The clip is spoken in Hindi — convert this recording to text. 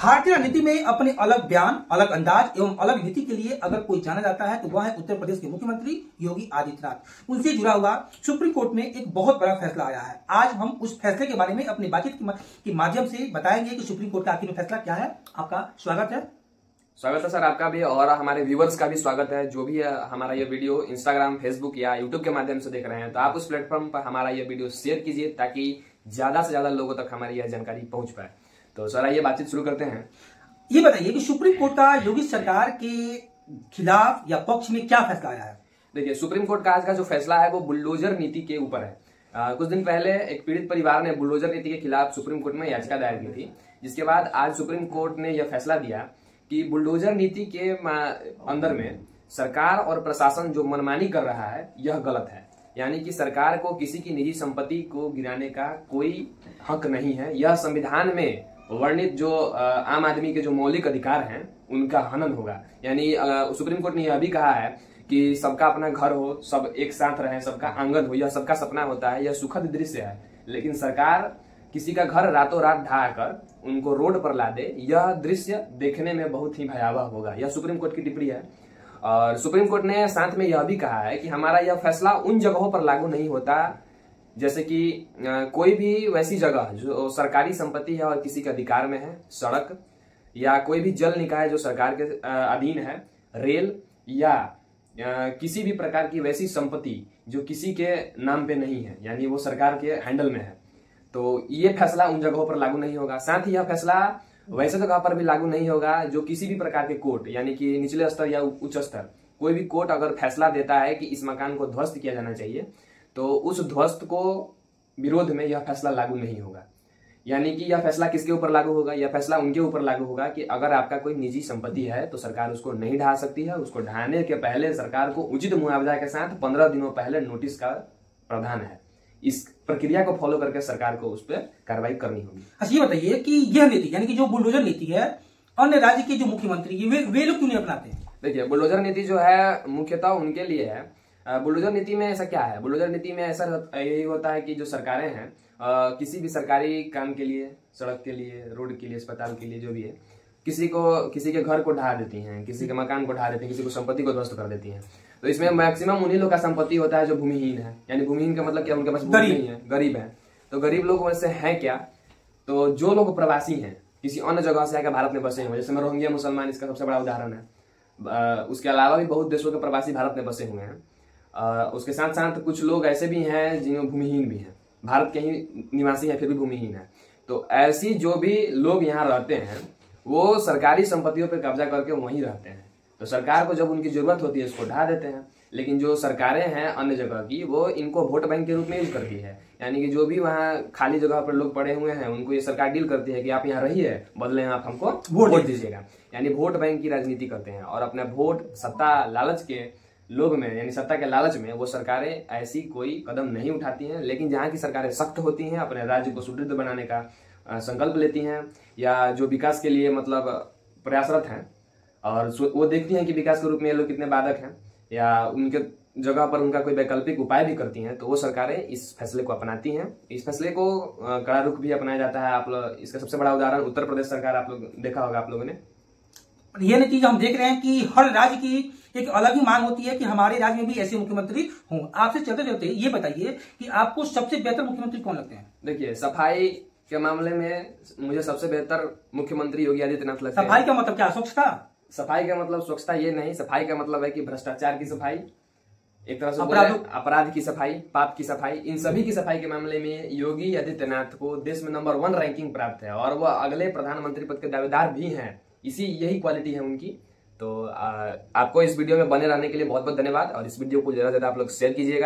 भारतीय रणनीति में अपने अलग बयान, अलग अंदाज एवं अलग नीति के लिए अगर कोई जाना जाता है तो वह है उत्तर प्रदेश के मुख्यमंत्री योगी आदित्यनाथ। उनसे जुड़ा हुआ सुप्रीम कोर्ट में एक बहुत बड़ा फैसला आया है। आज हम उस फैसले के बारे में अपनी बातचीत के माध्यम से बताएंगे कि सुप्रीम कोर्ट का आखिर में फैसला क्या है। आपका स्वागत है। स्वागत है सर आपका भी, और हमारे व्यूवर्स का भी स्वागत है। जो भी हमारा ये वीडियो इंस्टाग्राम, फेसबुक या यूट्यूब के माध्यम से देख रहे हैं, तो आप उस प्लेटफॉर्म पर हमारा ये वीडियो शेयर कीजिए ताकि ज्यादा से ज्यादा लोगों तक हमारी यह जानकारी पहुंच पाए। तो सर आइए बातचीत शुरू करते हैं। ये बताइए कि सुप्रीम कोर्ट का योगी सरकार के खिलाफ या पक्ष में क्या फैसला आया है। देखिए, सुप्रीम कोर्ट का आज का जो फैसला है वो बुलडोजर नीति के ऊपर है। कुछ दिन पहले एक पीड़ित परिवार ने बुलडोजर नीति के खिलाफ सुप्रीम कोर्ट में याचिका दायर की थी, जिसके बाद आज सुप्रीम कोर्ट ने यह फैसला दिया कि बुलडोजर नीति के अंदर में सरकार और प्रशासन जो मनमानी कर रहा है यह गलत है। यानी कि सरकार को किसी की निजी संपत्ति को गिराने का कोई हक नहीं है। यह संविधान में वर्णित जो आम आदमी के जो मौलिक अधिकार हैं उनका हनन होगा। यानी सुप्रीम कोर्ट ने यह भी कहा है कि सबका अपना घर हो, सब एक साथ रहे, सबका आंगन हो, यह सबका सपना होता है, यह सुखद दृश्य है। लेकिन सरकार किसी का घर रातों रात ढहा कर उनको रोड पर ला दे, यह दृश्य देखने में बहुत ही भयावह होगा। यह सुप्रीम कोर्ट की टिप्पणी है। और सुप्रीम कोर्ट ने साथ में यह भी कहा है कि हमारा यह फैसला उन जगहों पर लागू नहीं होता जैसे कि कोई भी वैसी जगह जो सरकारी संपत्ति है और किसी के अधिकार में है, सड़क या कोई भी जल निकाय जो सरकार के अधीन है, रेल या किसी भी प्रकार की वैसी संपत्ति जो किसी के नाम पे नहीं है, यानी वो सरकार के हैंडल में है, तो ये फैसला उन जगहों पर लागू नहीं होगा। साथ ही यह फैसला वैसे जगह पर भी लागू नहीं होगा जो किसी भी प्रकार के कोर्ट, यानी कि निचले स्तर या उच्च स्तर, कोई भी कोर्ट अगर फैसला देता है कि इस मकान को ध्वस्त किया जाना चाहिए तो उस ध्वस्त को विरोध में यह फैसला लागू नहीं होगा। यानी कि यह फैसला किसके ऊपर लागू होगा? यह फैसला उनके ऊपर लागू होगा कि अगर आपका कोई निजी संपत्ति है तो सरकार उसको नहीं ढहा सकती है। उसको ढहाने के पहले सरकार को उचित मुआवजा के साथ 15 दिनों पहले नोटिस का प्रावधान है। इस प्रक्रिया को फॉलो करके सरकार को उस पर कार्रवाई करनी होगी। अच्छा, ये बताइए कि यह नीति यानी कि जो बुलडोजर नीति है, अन्य राज्य के जो मुख्यमंत्री वे लोग क्यों नहीं अपनाते हैं? देखिए, बुलडोजर नीति जो है मुख्यतः उनके लिए है। बुलडोजर नीति में ऐसा क्या है? बुलडोजर नीति में ऐसा यही होता है कि जो सरकारें हैं किसी भी सरकारी काम के लिए, सड़क के लिए, रोड के लिए, अस्पताल के लिए, जो भी है, किसी के घर को ढहा देती हैं, किसी के मकान को ढहा देती हैं, किसी को संपत्ति को ध्वस्त कर देती हैं। तो इसमें मैक्सिमम उन्हीं लोग का संपत्ति होता है जो भूमिहीन है। यानी भूमिहीन का मतलब क्या? उनके पास भूमि नहीं है, गरीब है। तो गरीब लोग वैसे हैं क्या? तो जो लोग प्रवासी हैं, किसी अन्य जगह से आकर भारत में बसे हुए, जैसे रोहिंग्या मुसलमान इसका सबसे बड़ा उदाहरण है। उसके अलावा भी बहुत देशों के प्रवासी भारत में बसे हुए हैं। उसके साथ साथ कुछ लोग ऐसे भी हैं जिनमें भूमिहीन भी हैं, भारत के ही निवासी हैं फिर भी भूमिहीन है। तो ऐसी जो भी लोग यहाँ रहते हैं वो सरकारी संपत्तियों पर कब्जा करके वहीं रहते हैं। तो सरकार को जब उनकी जरूरत होती है इसको ढहा देते हैं। लेकिन जो सरकारें हैं अन्य जगह की, वो इनको वोट बैंक के रूप में यूज करती है। यानी कि जो भी वहाँ खाली जगह पर लोग पड़े हुए हैं उनको ये सरकार डील करती है कि आप यहाँ रहिए, बदले में आप हमको वोट दीजिएगा। यानी वोट बैंक की राजनीति करते हैं और अपने वोट सत्ता लालच के लोग में, यानी सत्ता के लालच में वो सरकारें ऐसी कोई कदम नहीं उठाती हैं। लेकिन जहाँ की सरकारें सख्त होती हैं, अपने राज्य को सुदृढ़ बनाने का संकल्प लेती हैं या जो विकास के लिए मतलब प्रयासरत हैं और वो देखती हैं कि विकास के रूप में ये लोग कितने बाधक हैं या उनके जगह पर उनका कोई वैकल्पिक उपाय भी करती हैं, तो वो सरकारें इस फैसले को अपनाती हैं। इस फैसले को कड़ा रुख भी अपनाया जाता है। आप लोग इसका सबसे बड़ा उदाहरण उत्तर प्रदेश सरकार आप लोग देखा होगा आप लोगों ने। ये नतीजा हम देख रहे हैं कि हर राज्य की एक अलग ही मांग होती है कि हमारे राज्य में भी ऐसे मुख्यमंत्री हों। आपसे चलते चलते ये बताइए कि आपको सबसे बेहतर मुख्यमंत्री कौन लगते हैं? देखिए, सफाई के मामले में मुझे सबसे बेहतर मुख्यमंत्री योगी आदित्यनाथ लगते हैं। सफाई का मतलब क्या? स्वच्छता? सफाई का मतलब स्वच्छता ये नहीं, सफाई का मतलब है कि भ्रष्टाचार की सफाई, एक तरह से अपराध की सफाई, पाप की सफाई, इन सभी की सफाई के मामले में योगी आदित्यनाथ को देश में नंबर 1 रैंकिंग प्राप्त है और वह अगले प्रधानमंत्री पद के दावेदार भी हैं। यही क्वालिटी है उनकी। तो आपको इस वीडियो में बने रहने के लिए बहुत बहुत धन्यवाद और इस वीडियो को ज्यादा से ज्यादा आप लोग शेयर कीजिएगा।